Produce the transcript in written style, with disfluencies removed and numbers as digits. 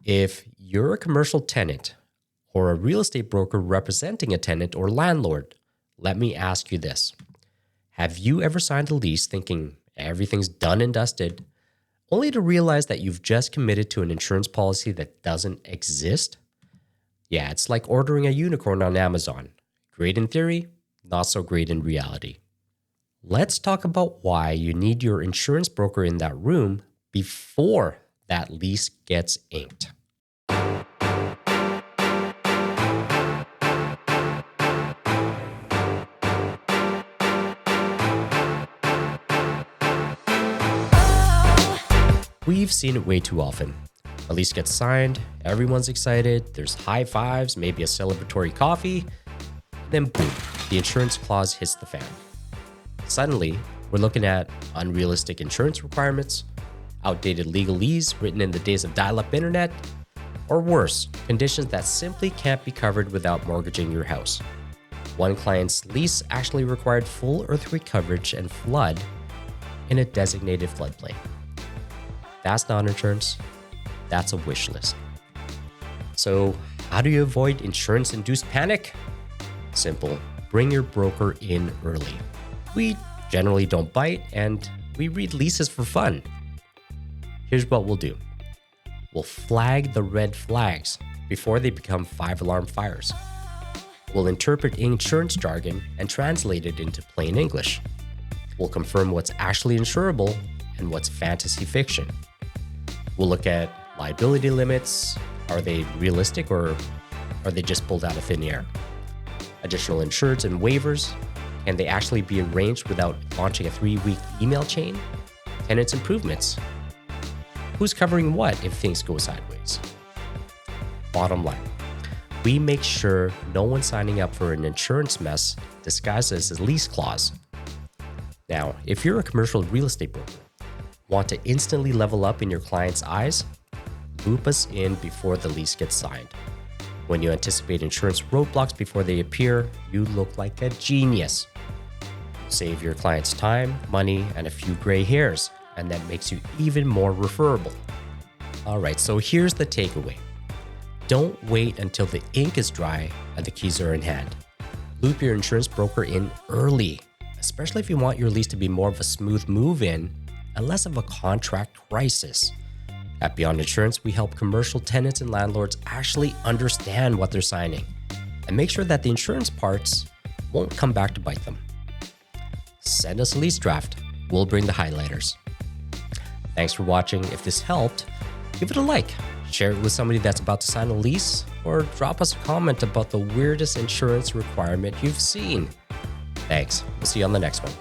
If you're a commercial tenant or a real estate broker representing a tenant or landlord, let me ask you this. Have you ever signed a lease thinking everything's done and dusted, only to realize that you've just committed to an insurance policy that doesn't exist? Yeah, it's like ordering a unicorn on Amazon. Great in theory, not so great in reality. Let's talk about why you need your insurance broker in that room before that lease gets inked. We've seen it way too often. A lease gets signed, everyone's excited, there's high fives, maybe a celebratory coffee, then boom, the insurance clause hits the fan. Suddenly, we're looking at unrealistic insurance requirements, outdated legalese written in the days of dial-up internet, or worse, conditions that simply can't be covered without mortgaging your house. One client's lease actually required full earthquake coverage and flood in a designated floodplain. That's not insurance, that's a wish list. So, how do you avoid insurance-induced panic? Simple, bring your broker in early. We generally don't bite, and we read leases for fun. Here's what we'll do. We'll flag the red flags before they become 5-alarm fires. We'll interpret insurance jargon and translate it into plain English. We'll confirm what's actually insurable and what's fantasy fiction. We'll look at liability limits. Are they realistic or are they just pulled out of thin air? Additional insureds and waivers. Can they actually be arranged without launching a 3-week email chain? Tenants improvements. Who's covering what if things go sideways? Bottom line, we make sure no one's signing up for an insurance mess disguised as a lease clause. Now, if you're a commercial real estate broker, want to instantly level up in your client's eyes? Loop us in before the lease gets signed. When you anticipate insurance roadblocks before they appear, you look like a genius. Save your clients time, money, and a few gray hairs, and that makes you even more referable. All right, so here's the takeaway. Don't wait until the ink is dry and the keys are in hand. Loop your insurance broker in early, especially if you want your lease to be more of a smooth move-in and less of a contract crisis. At Beyond Insurance, we help commercial tenants and landlords actually understand what they're signing and make sure that the insurance parts won't come back to bite them. Send us a lease draft. We'll bring the highlighters. Thanks for watching. If this helped, give it a like, share it with somebody that's about to sign a lease, or drop us a comment about the weirdest insurance requirement you've seen. Thanks. We'll see you on the next one.